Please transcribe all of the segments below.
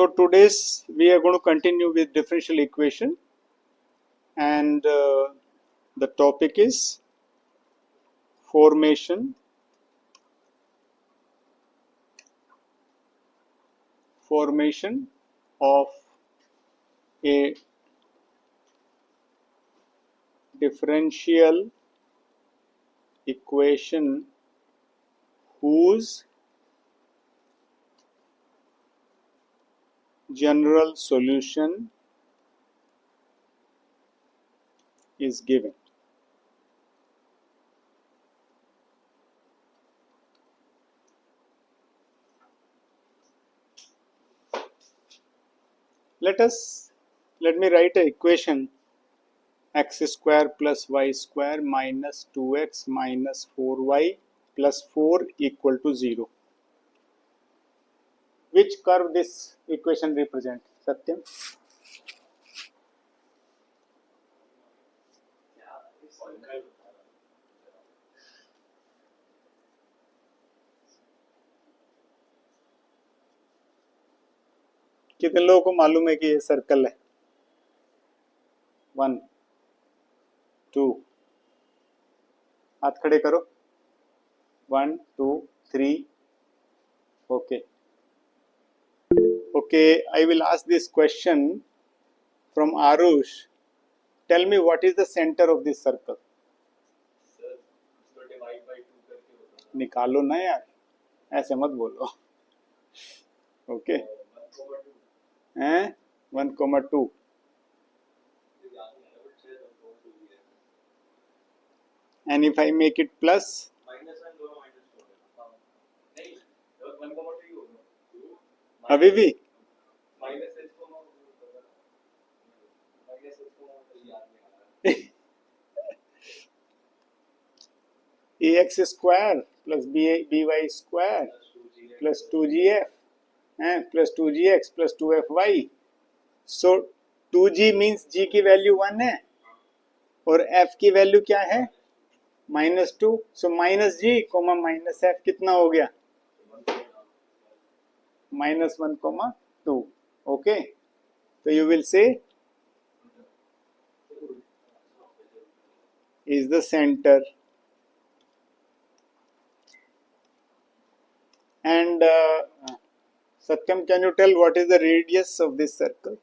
So today's we are going to continue with differential equation, and the topic is formation of a differential equation whose general solution is given. Let me write an equation: x square plus y square minus 2x minus 4y plus 4 equal to 0. Which curve this equation represents? Satyam? कितने लोगों को मालूम है कि ये circle है? 1 2 हाथ खड़े करो. 1 2 3. Okay, I will ask this question from Arush. Tell me, what is the center of this circle? निकालो ना यार, ऐसे मत बोलो. Okay. 1,2. And if I make it plus, अभी भी ax square plus by square plus 2gf plus 2gx plus 2fy. So 2g means g की value 1 है और f की वैल्यू क्या है? -2. सो माइनस जी कोमा माइनस एफ कितना हो गया? -1,2. ओके, तो you will say is the center, and Satyam, can you tell what is the radius of this circle?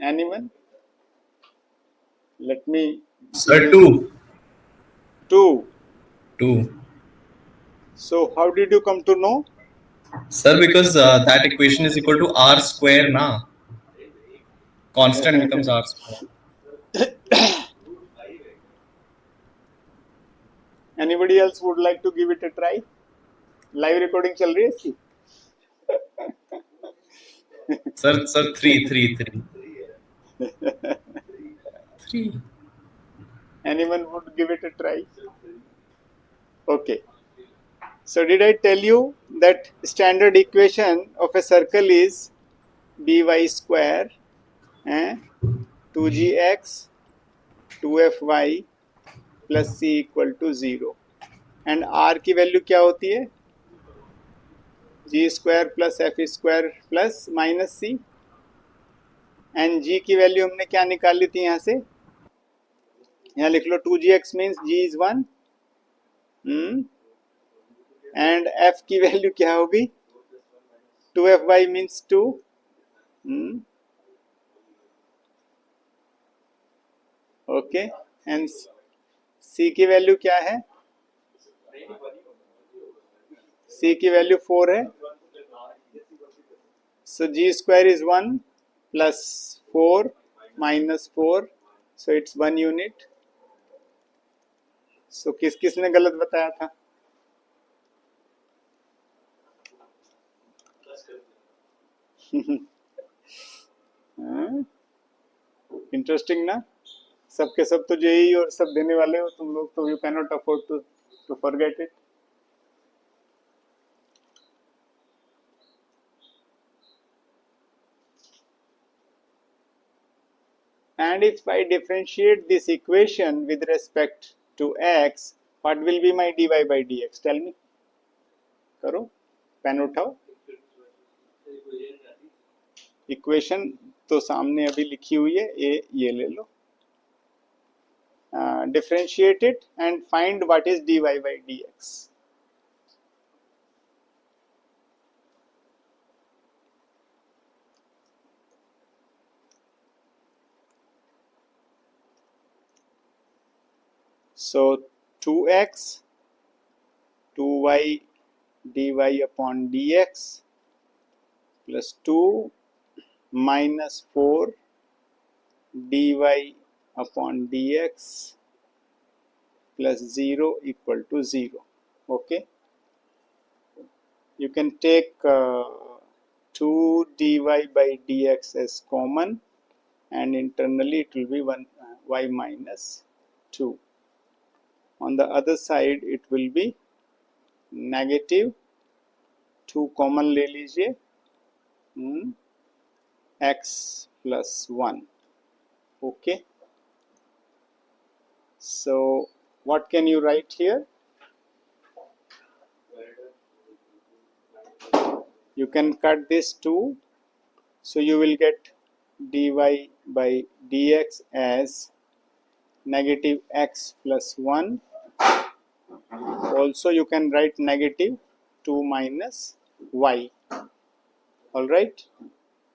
Anyone? Let me. Sir, 2. 2. 2. So how did you come to know? Sir, because that equation is equal to r square, na? Constant becomes r square. Anybody else would like to give it a try? Live recording चल रही है इसकी? Sir, 3. 3. Anyone would give it a try? Okay. So did I tell you that standard equation of a circle is by square 2gx 2fy plus c equal to 0, and r की value क्या होती है? g square plus f square plus minus c, and g की value हमने क्या निकाल ली थी यहाँ से? यहाँ लिख लो 2gx means g is 1, and f की वैल्यू क्या होगी? 2fy means 2. Okay, and c की वैल्यू क्या है? c की वैल्यू 4 है. So g square is 1 plus 4 minus 4, so it's 1 unit. So किसने गलत बताया था? इंटरेस्टिंग ना? सबके सब तो जेई और सब देने वाले हो तुम लोग, तो you can not afford to forget it. and if I differentiate this equation with respect to x, what will be my dy by dx? Tell me. करो, पेन उठाओ. इक्वेशन तो सामने अभी लिखी हुई है, ये ले लो. Differentiate it and find what is dy by dx. So 2x 2y dy upon dx plus 2 minus 4 dy upon dx plus 0 equal to 0. Okay, you can take 2 dy by dx as common, and internally it will be 1 y minus 2. On the other side it will be negative 2 common ले लीजिए, x plus 1. Okay, so what can you write here? You can cut this 2, so you will get dy by dx as negative x plus 1. Also you can write negative 2 minus y. All right,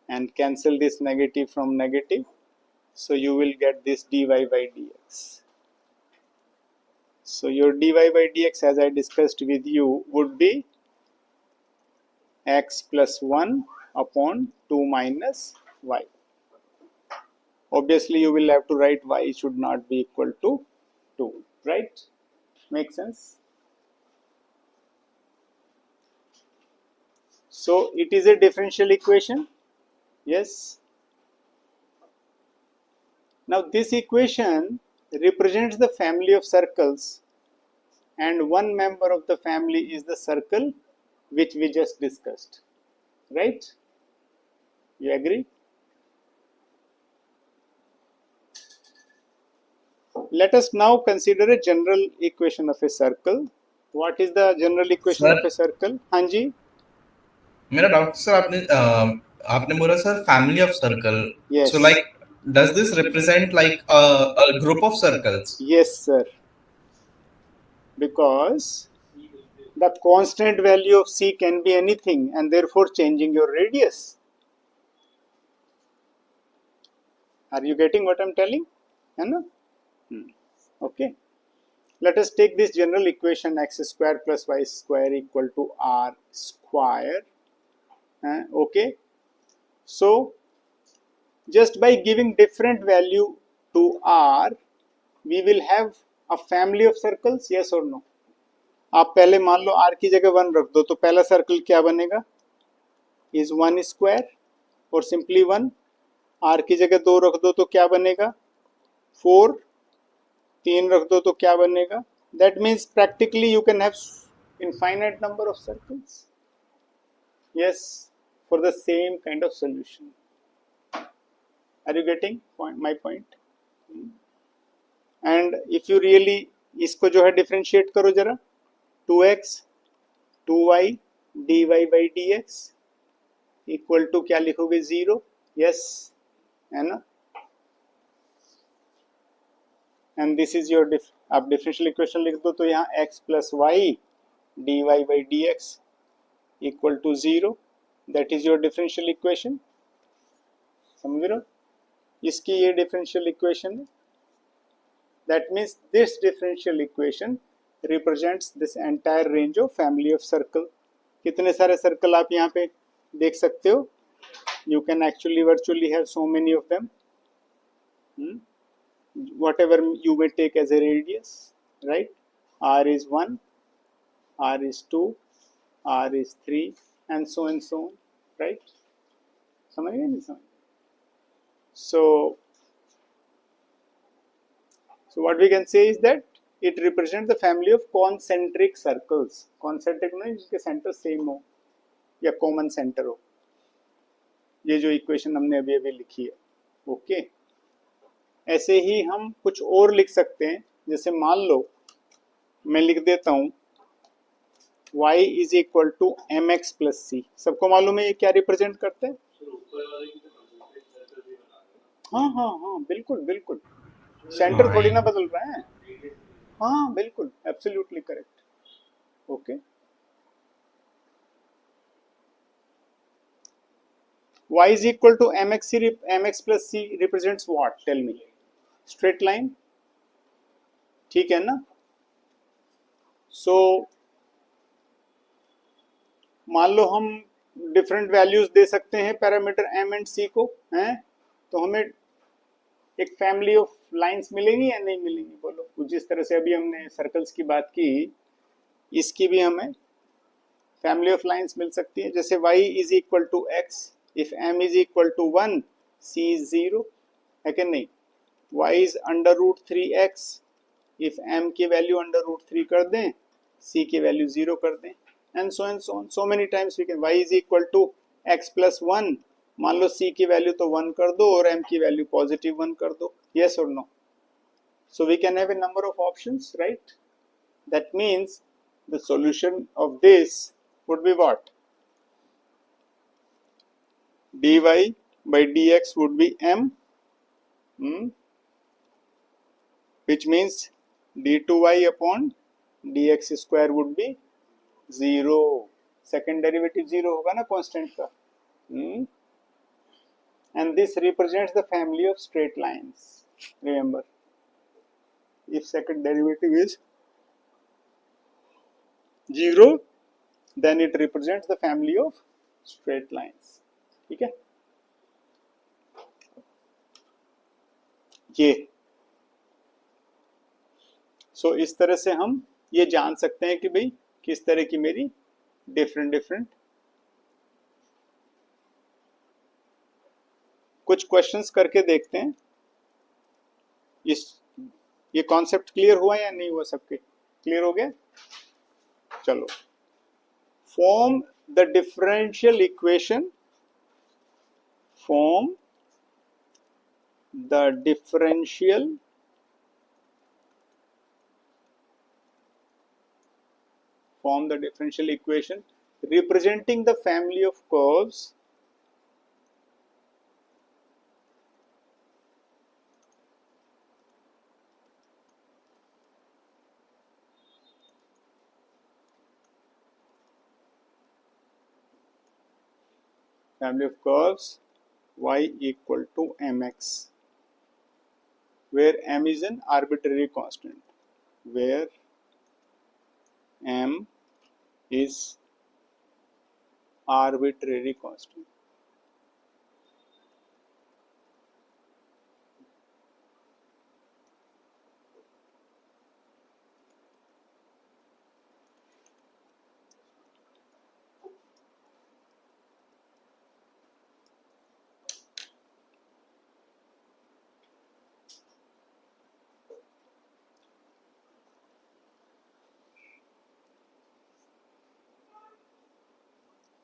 and cancel this negative from negative, so you will get this dy by dx. So your dy by dx, as I discussed with you, would be x plus 1 upon 2 minus y. Obviously you will have to write y should not be equal to 2, right? Make sense? So it is a differential equation. Yes. Now this equation represents the family of circles, and one member of the family is the circle which we just discussed, right? You agree? Let us now consider a general equation of a circle. What is the general equation Sir, of a circle? हाँ जी. मेरा doubt sir, आपने बोला sir family of circle. Yes. So like, does this represent like a group of circles? Yes, sir. Because the constant value of c can be anything, and therefore changing your radius. Are you getting what I'm telling? Okay. Let us take this general equation x square plus y square equal to r square. Okay. So just by giving different value to r, we will have a family of circles. Yes or no? आप पहले मान लो r की जगह 1 रख दो, तो पहला circle क्या बनेगा? Is 1 square और simply 1. r की जगह 2 रख दो तो क्या बनेगा? 4. 3 रख दो तो क्या बनेगा? That means practically you can have infinite number of circles. Yes, for the same kind of solution. Are you getting my point? And if you really इसको जो है differentiate करो जरा, 2x 2y dy by dx equal to क्या लिखोगे? 0. Yes, है ना? And this is your आप डिफरेंशियल इक्वेशन लिख दो तो यहाँ x plus y dy by dx equal to 0. That is your differential equation. समझ रहे हो? इसकी ये differential equation है. That means this differential equation represents this entire range of family of circle. कितने सारे circle आप यहाँ पे देख सकते हो? You can actually virtually have so many of them. Whatever you may take as a radius, right? R is 1, R is 2, R is 3, and so on, right? समझ गए नहीं समझ? So what we can say is that it represents the family of concentric circles. Concentric means जिसके center same हो या common center हो. ये जो equation हमने अभी लिखी है, okay? ऐसे ही हम कुछ और लिख सकते हैं, जैसे मान लो मैं लिख देता हूं y is equal to M X plus C. सबको मालूम है ये क्या रिप्रेजेंट करते हैं? हाँ हाँ हाँ, बिल्कुल बिल्कुल, सेंटर थोड़ी ना बदल रहा है। हाँ बिल्कुल, absolutely correct. Okay, y is equal to mx plus c represents what? Tell me. Straight line, ठीक है ना? So मान लो हम डिफरेंट वैल्यूज दे सकते हैं पैरामीटर m एंड c को, हैं? तो हमें एक फैमिली ऑफ लाइंस मिलेंगी या नहीं मिलेंगी, बोलो? जिस तरह से अभी हमने सर्कल्स की बात की, इसकी भी हमें फैमिली ऑफ लाइंस मिल सकती है। जैसे y is equal to x if m is equal to 1, c is 0, है कि नहीं? y is under root 3x if m की वैल्यू अंडर रूट 3 कर दें, c की वैल्यू 0 कर दें, and so on so many times we can. y is equal to x plus 1, मान लो c की वैल्यू तो 1 कर दो और m की वैल्यू पॉजिटिव 1 कर दो, yes or no? So we can have a number of options, right? That means the solution of this would be what? dy by dx would be m, which means d2y upon dx square would be 0. Second derivative 0 होगा ना constant का। And this represents the family of straight lines. Remember, if second derivative is 0, then it represents the family of straight lines. ठीक है, ये सो इस तरह से हम ये जान सकते हैं कि भाई किस तरह की मेरी डिफरेंट कुछ क्वेश्चंस करके देखते हैं। इस ये कॉन्सेप्ट क्लियर हुआ या नहीं हुआ? सबके क्लियर हो गया? चलो, form the differential equation, form the differential equation representing the family of curves y equal to mx, where m is an arbitrary constant, where m is arbitrary constant.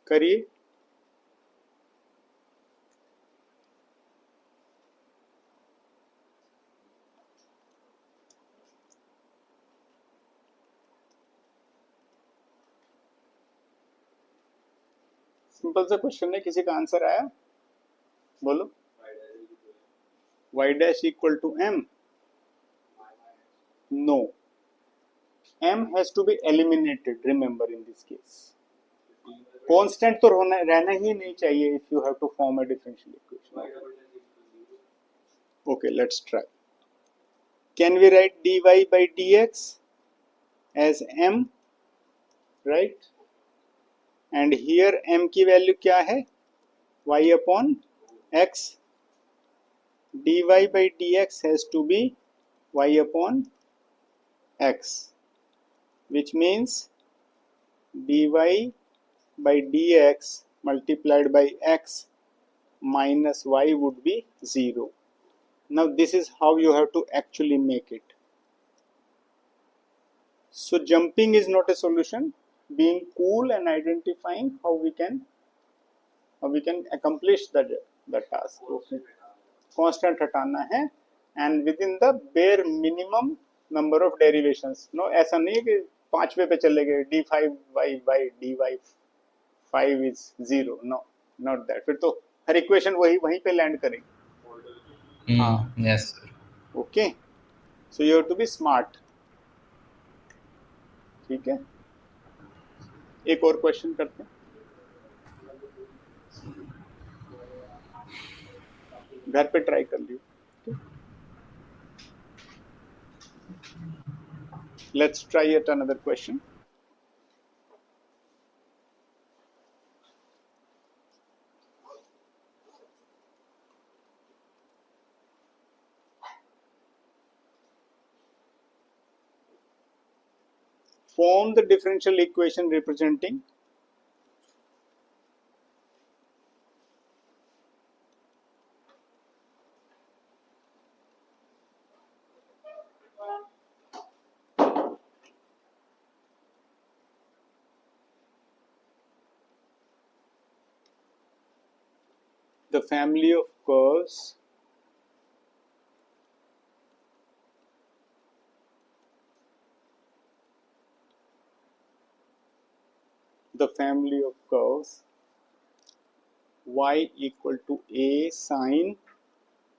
करिए, simple सा क्वेश्चन है, किसी का answer आया? बोलो। y dash equal to m? No, m has to be eliminated, remember, in this case constant तो रहना ही नहीं चाहिए if you have to form a differential equation. Okay, let's try. Can we write dy by dx as m, right? And here m की value क्या है? y upon x. dy by dx has to be y upon x, which means dy by dx multiplied by x minus y would be 0. Now this is how you have to actually make it. So jumping is not a solution. Being cool and identifying how we can accomplish the task. Okay. Constant हटाना है and within the bare minimum number of derivations. No, ऐसा नहीं है कि पांचवे पे चले गए d5y by dy5 is 0, no, not that. फिर तो हर इक्वेशन वहीं पे लैंड करेगी। हाँ, Yes, sir. Okay, so you have to be smart. ठीक है, एक और क्वेश्चन करते हैं, घर पे ट्राई कर लियो। Let's try at another question. Form the differential equation representing the family of curves y equal to a sine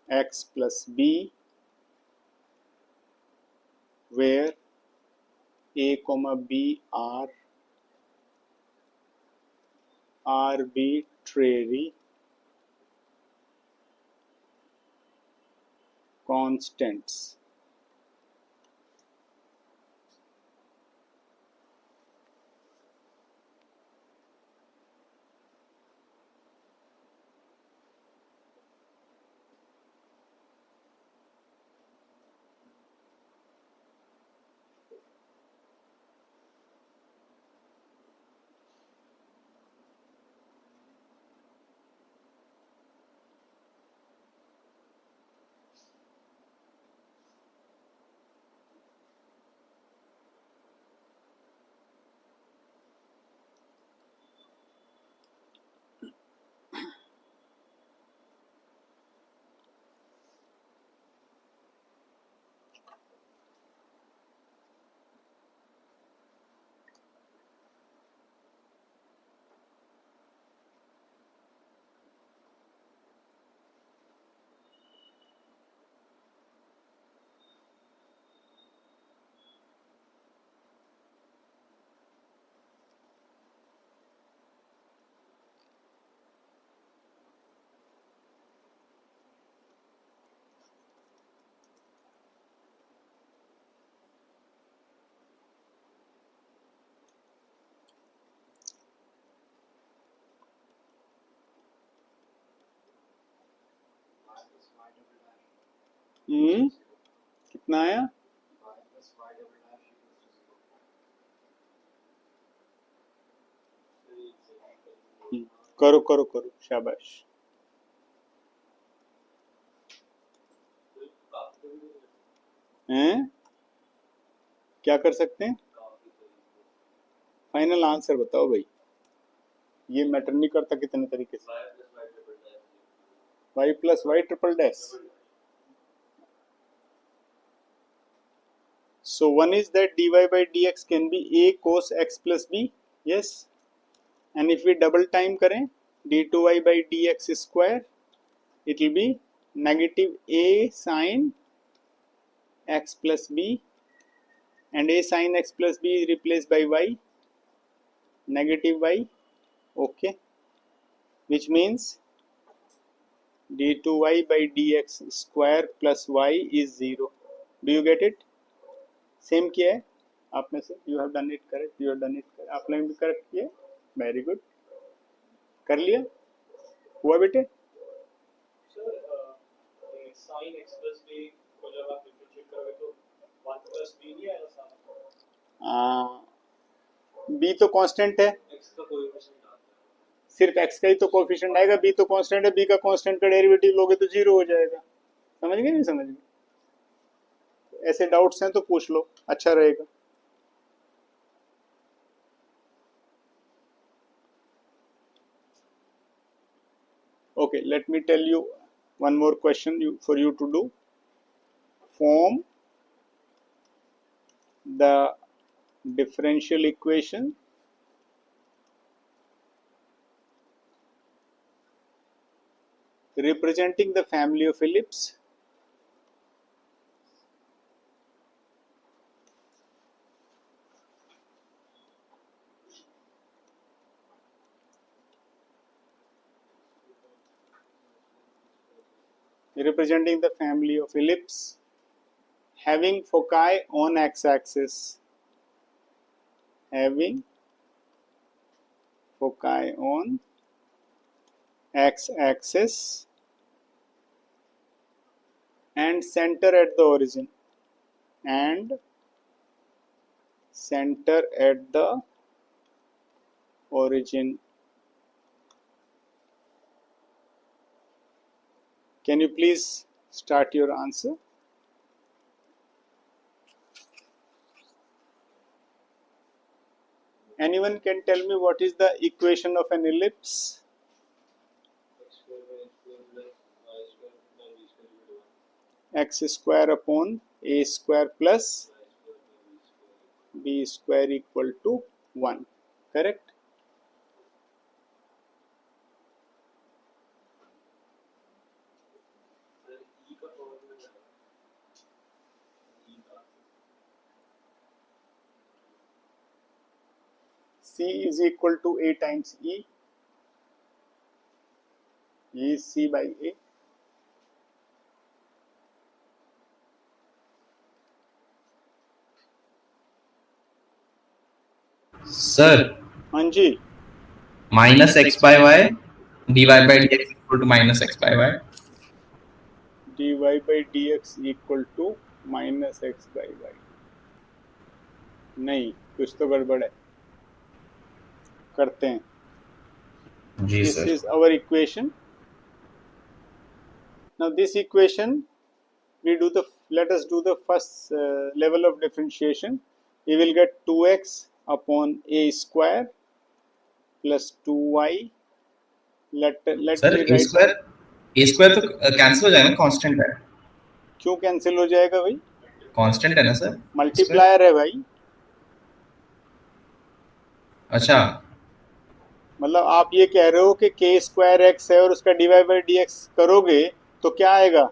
x plus b, where a comma b are arbitrary constants. कितना आया? करो करो करो, शाबाश। हैं, क्या कर सकते हैं? फाइनल आंसर बताओ भाई, ये मैटर नहीं करता कितने तरीके से। y plus y triple dash. So one is that dy by dx can be a cos x plus b, yes, and if we double time करें d2y by dx square, it will be negative a sin x plus b, and a sin x plus b is replaced by y, negative y, okay, which means d2y by dx square plus y is 0. Do you get it? Same किया है आप में से, you have done it correct, you have done it correct, आपने भी correct किया, very good, कर लिया, हुआ बेटे? साइन एक्स प्लस बी को जब आप डिफरेंशिएट करोगे तो 1 प्लस बी नहीं आएगा सामने? बी तो कांस्टेंट है, एक्स का कोएफिशिएंट आता है, सिर्फ एक्स का ही तो कोएफिशिएंट आएगा, बी तो कांस्टेंट है, बी का कांस्टेंट का डेरिवेटिव लोगे तो 0 हो जाएगा। समझ गए नहीं समझ गए? ऐसे डाउट्स हैं तो पूछ लो, अच्छा रहेगा। Okay, let me tell you one more question for you to do. form the differential equation representing the family of ellipse having foci on x-axis, having foci on x-axis and center at the origin, and center at the origin. Can you please start your answer? Anyone can tell me what is the equation of an ellipse? X square upon a square plus b square equal to 1. Correct? C is equal to A times E. E is C by A. Sir, हाँ जी, minus x by y, dy by dx equal to minus x by y. dy by dx equal to minus x by y. नहीं, कुछ तो गड़बड़ है. करते हैं. जी This sir. is our equation. Now this equation, let us do the first level of differentiation. We will get 2x upon a square plus 2y. Let sir me A write square down. तो cancel हो जाएगा, constant है. क्यों cancel हो जाएगा भाई? Constant है ना सर? मल्टीप्लायर है भाई. अच्छा, मतलब आप ये कह रहे हो कि k स्क्वायर x है और उसका dy बाई डी एक्स करोगे तो क्या आएगा?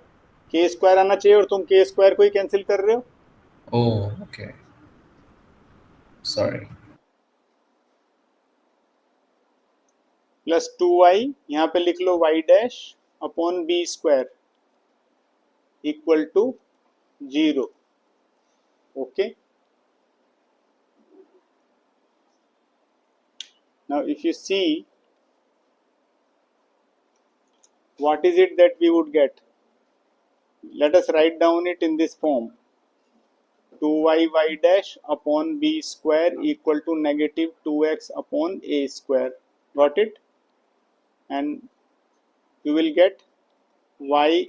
k स्क्वायर आना चाहिए और तुम k स्क्वायर को ही कैंसिल कर रहे हो. Oh okay, sorry. Plus 2y, यहाँ पे लिख लो y dash upon b square equal to 0. Okay. Now if you see, what is it that we would get? Let us write down it in this form. 2y dash upon b square equal to negative 2x upon a square. Got it? And you will get y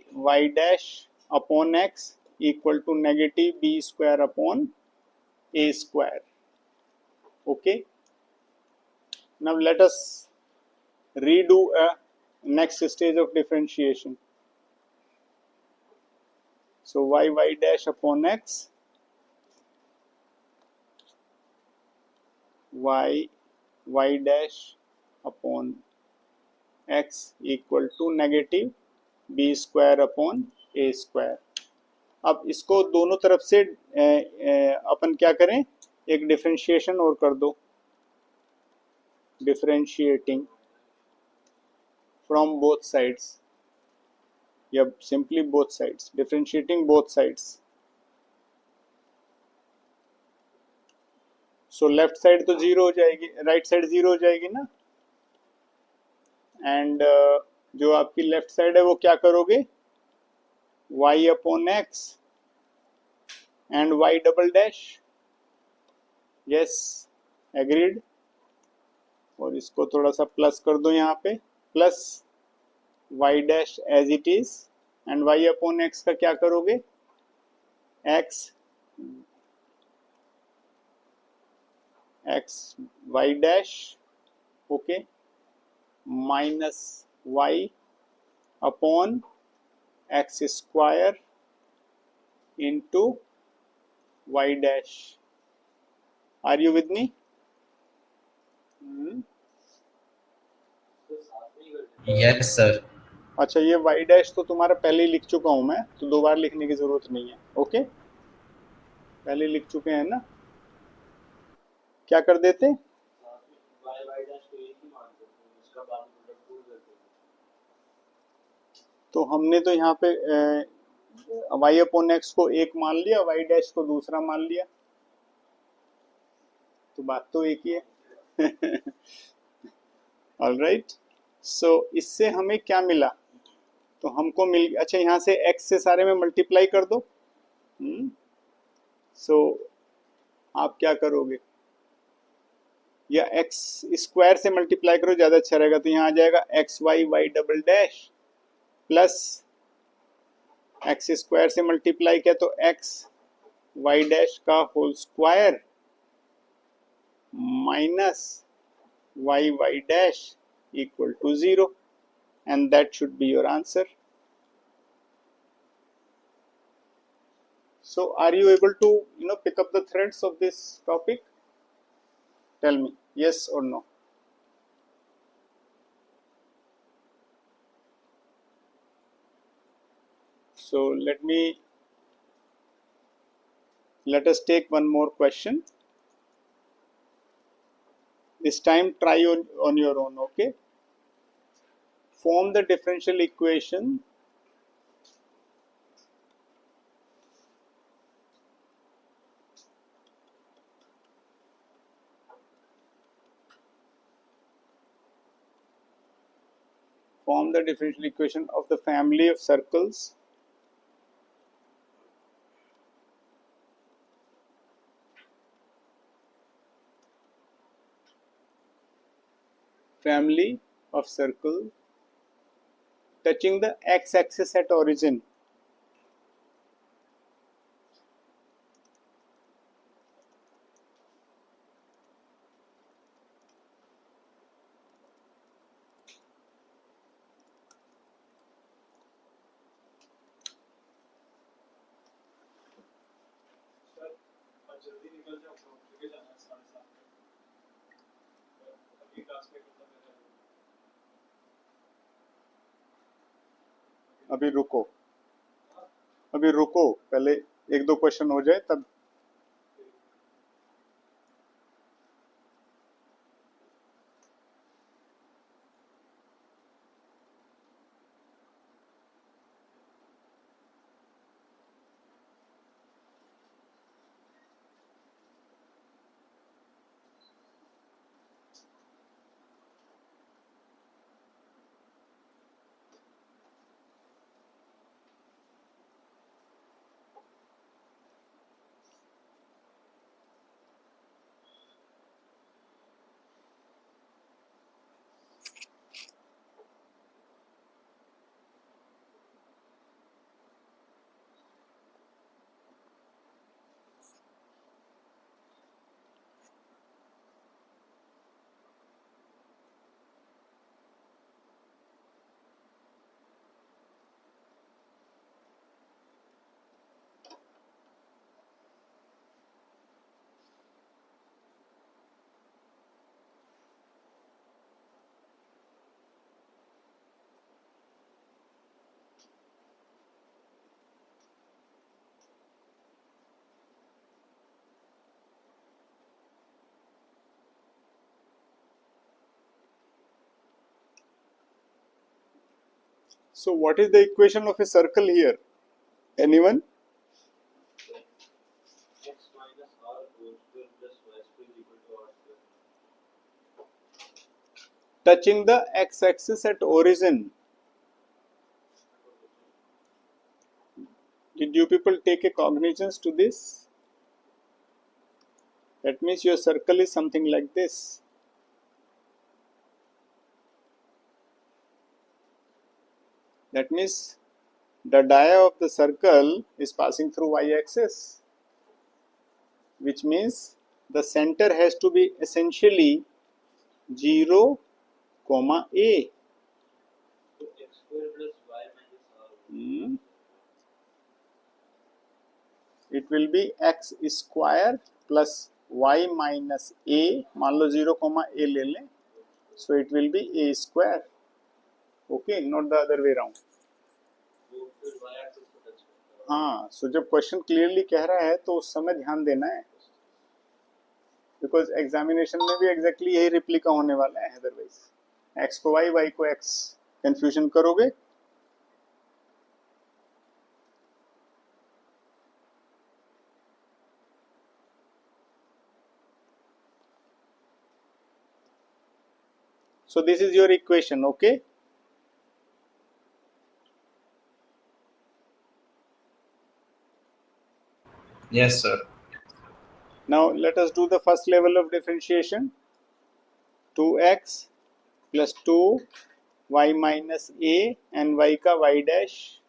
dash upon x equal to negative b square upon a square. Okay. Now let us redo a next stage of differentiation. So y dash upon x, y dash upon x equal to negative b square upon a square. अब इसको दोनों तरफ से अपन क्या करें, एक differentiation और कर दो. डिफरेंशिएटिंग फ्रॉम बोथ साइड्स, या simply both sides, differentiating both sides. So left side तो जीरो हो जाएगी, राइट साइड जीरो हो जाएगी ना. एंड जो आपकी लेफ्ट साइड है वो क्या करोगे, y upon x and y double dash. Yes, agreed. और इसको थोड़ा सा प्लस कर दो यहाँ पे, plus y dash as it is, and y upon x का क्या करोगे, x y dash, okay, minus y upon x square into y dash. Are you with me? Yes, sir. अच्छा, ये y डैश तो तुम्हारा पहले ही लिख चुका हूं मैं, तो दोबारा लिखने की जरूरत नहीं है. ओके, पहले लिख चुके हैं ना. क्या कर देते? तो हमने तो यहाँ पे y अपॉन एक्स को एक मान लिया, y डैश को दूसरा मान लिया, तो बात तो एक ही है. ऑलराइट, सो इससे हमें क्या मिला? तो हमको मिल, अच्छा यहाँ से x से सारे में मल्टीप्लाई कर दो. सो आप क्या करोगे? या x स्क्वायर से मल्टीप्लाई करो, ज्यादा अच्छा रहेगा. तो यहाँ आ जाएगा x y y double dash plus x square से मल्टीप्लाई किया तो एक्स वाई डैश का whole square minus y y dash equal to 0, and that should be your answer. So are you able to pick up the threads of this topic? Tell me yes or no. So let us take one more question. This time try on your own. Okay, form the differential equation of the family of circles touching the x-axis at origin. जल्दी निकल जाओ, मुझे जाना है 7:30. अभी class में खत्म हो जाएगा. अभी रुको, पहले एक दो क्वेश्चन हो जाए तब. So what is the equation of a circle here? Anyone? X minus R whole square plus y square equal to R square. Touching the x-axis at origin. Did you people take a cognizance to this? That means your circle is something like this. That means the dia of the circle is passing through y-axis, which means the center has to be essentially 0, A. So x square plus y minus R. It will be X square plus Y minus A, मान लो 0, a ले लें, so it will be a square. Okay, not the other way round. वो फिर y axis को touch करता है. हाँ, सो जब क्वेश्चन क्लियरली कह रहा है तो उस समय ध्यान देना है, बिकॉज एग्जामिनेशन में भी एग्जैक्टली यही रिप्लिका होने वाला है. अदरवाइज एक्स को वाई, वाई को एक्स कंफ्यूजन करोगे. So this is your equation, okay? Yes, sir. Now let us do the first level of differentiation. 2x plus 2 y minus a and y का y dash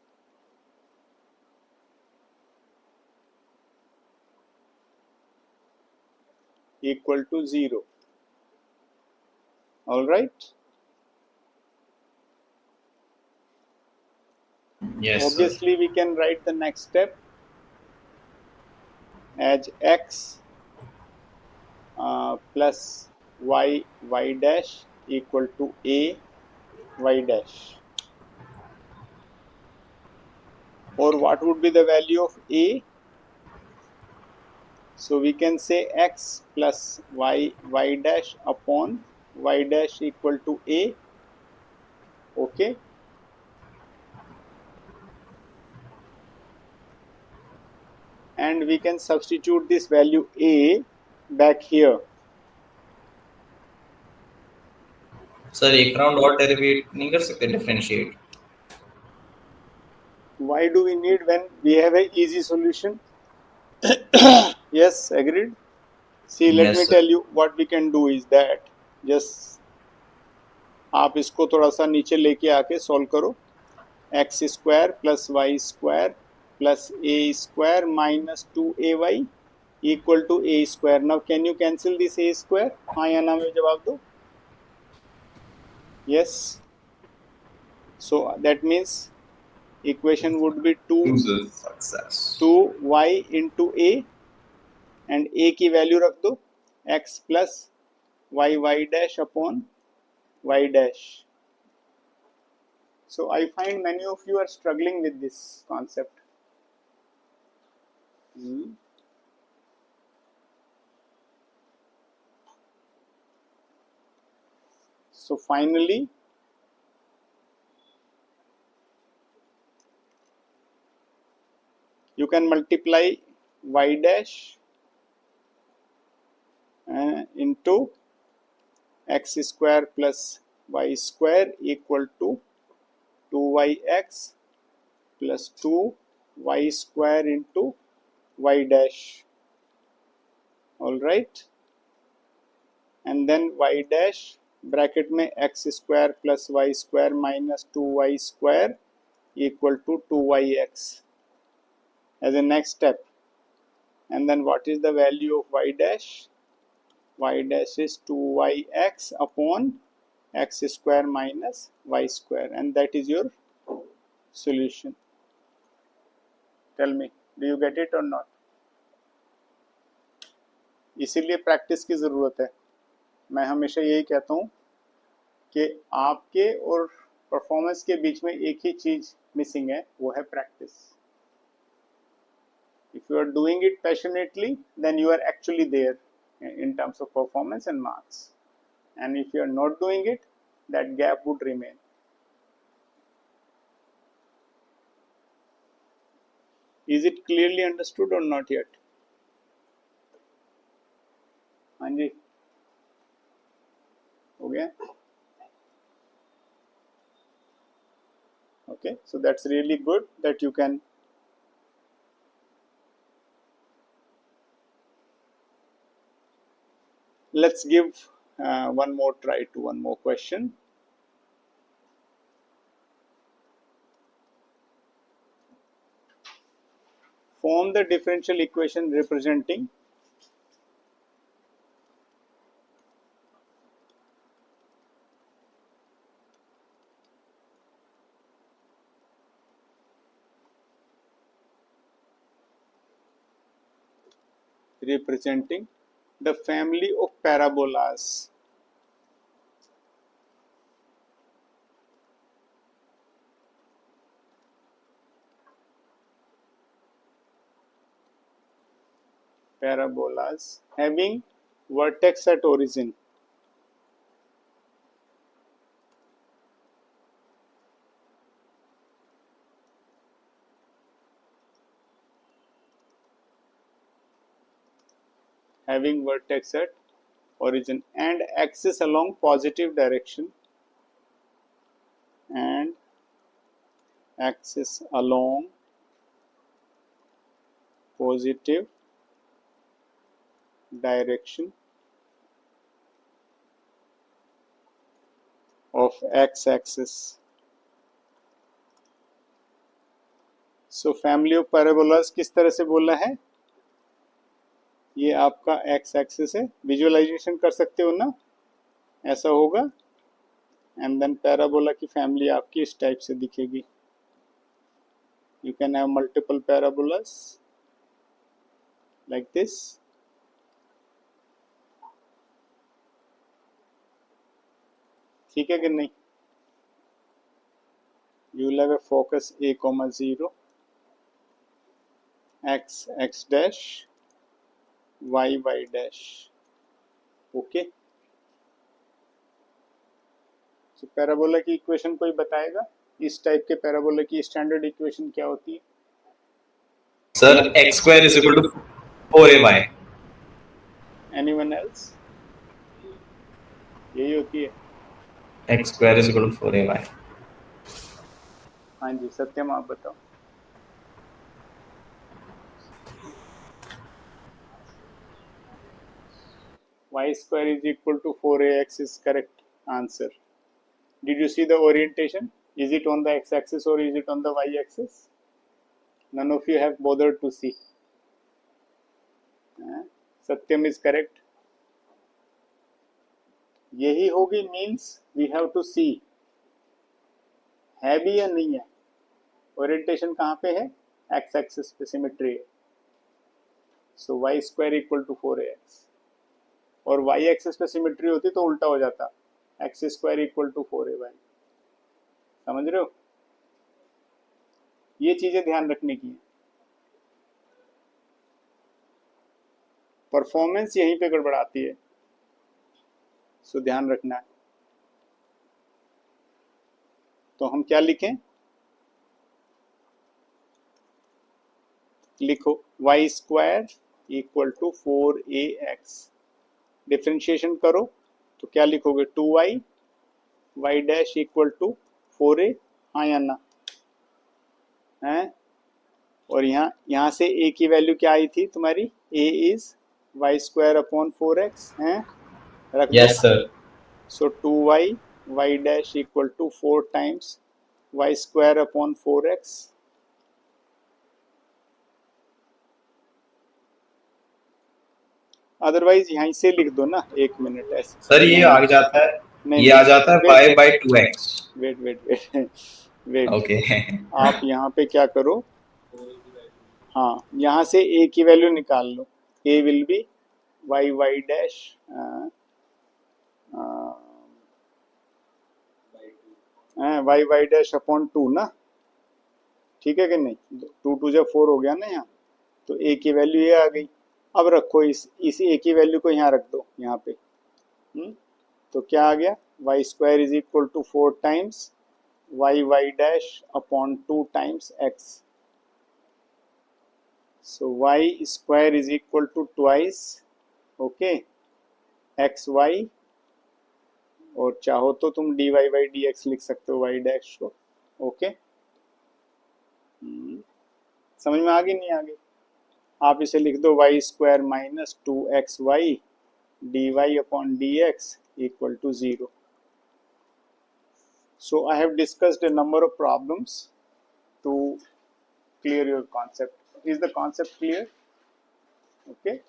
equal to 0. All right. Yes, sir. Obviously, we can write the next step as x plus y dash equal to a y dash. Or what would be the value of a? So we can say x plus y dash upon y dash equal to a. Okay. And we can substitute this value a back here. Sir एक round और derivative नहीं कर सकते, differentiate? Why do we need when we have a easy solution? Yes, agreed. See, let Yes, me sir. tell you what we can do is that just आप इसको थोड़ा सा नीचे लेके आके सॉल्व करो. X square plus y square plus a square minus 2ay equal to a square. Now can you cancel this a square? हाँ या ना में जवाब दो. Yes. So that means equation would be 2y into a and a की value रख दो x plus y dash upon y dash. So I find many of you are struggling with this concept. So finally, you can multiply y dash into x square plus y square equal to 2yx plus 2y square into y dash. All right. And then y dash bracket में x square plus y square minus 2y square equal to 2yx as a next step. And then what is the value of y dash? Y dash is 2yx upon x square minus y square, and that is your solution. Tell me, do you get it or not? इसीलिए practice की ज़रूरत है. मैं हमेशा यही कहता हूँ कि आपके और परफॉर्मेंस के बीच में एक ही चीज़ मिसिंग है, वो है practice. If you are doing it passionately, then you are actually there in terms of performance and marks. And if you are not doing it, that gap would remain. Is it clearly understood or not yet? हाँ जी, हो गया? Okay, so that's really good that you can let's give one more try to one more question. Form the differential equation representing representing the family of parabolas. Parabolas having vertex at origin. Having vertex at origin and axis along positive direction, and axis along positive direction of x-axis. So family of parabolas किस तरह से बोला है, ये आपका x axis है, visualisation कर सकते हो ना, ऐसा होगा, एंड देन पैराबोला की फैमिली आपकी इस टाइप से दिखेगी. You can have multiple parabolas like this. ठीक है कि नहीं. You will have a focus a, 0, x, x dash, y, y dash. Okay. So parabola की इक्वेशन कोई बताएगा, इस टाइप के पैराबोला की स्टैंडर्ड इक्वेशन क्या होती है? Sir x square is equal to 4ay. Anyone else? यही होती है. x square is equal to 4ay. हाँ जी, सत्यम आप बताओ. Y square is equal to 4ax is correct answer. Did you see the orientation? Is it on the x-axis or is it on the y-axis? None of you have bothered to see. Satyam is correct. यही होगी means we have to see. है भी या नहीं है? Orientation कहाँ पे है? X-axis पे symmetry है. So y square equal to 4ax. और y-axis पे symmetry होती तो उल्टा हो जाता. x square equal to 4ay. समझ रहे हो? ये चीजें ध्यान रखने की है. परफॉर्मेंस यहीं पे गड़बड़ाती है, सो ध्यान रखना है. तो हम क्या लिखें? लिखो y square equal to 4ax. Differentiation करो तो क्या लिखोगे? 2y, y dash equal to 4a. हाँ या ना? है. और यहाँ से a की वैल्यू क्या आई थी तुम्हारी? a is y square upon 4x है. रख दो. Yes sir. So 2y, y dash equal to 4 times y square upon 4x. Otherwise यहीं से लिख दो ना. एक मिनट ऐसे. सर ये आ जाता है, नहीं, ये आ जाता है y by 2x. Wait wait wait wait. Okay. आप यहाँ पे क्या करो? हाँ, यहाँ से a की वैल्यू निकाल लो. a will be y y dash y y dash upon 2 ना. ठीक है कि नहीं? 2 2 जब 4 हो गया ना यहाँ, तो a की वैल्यू ये आ गई. अब रखो इस a की वैल्यू को यहाँ रख दो यहाँ पे. तो क्या आ गया? y square is equal to 4 times y y dash upon 2 times x. So y square is equal to twice okay x y, और चाहो तो तुम dy बाई dx लिख सकते हो y डैश को. ओके. समझ में आ गई नहीं आ गई? आप इसे लिख दो y square minus 2xy dy upon dx equal to 0. So I have discussed a number of problems to clear your concept. Is the concept clear? Okay.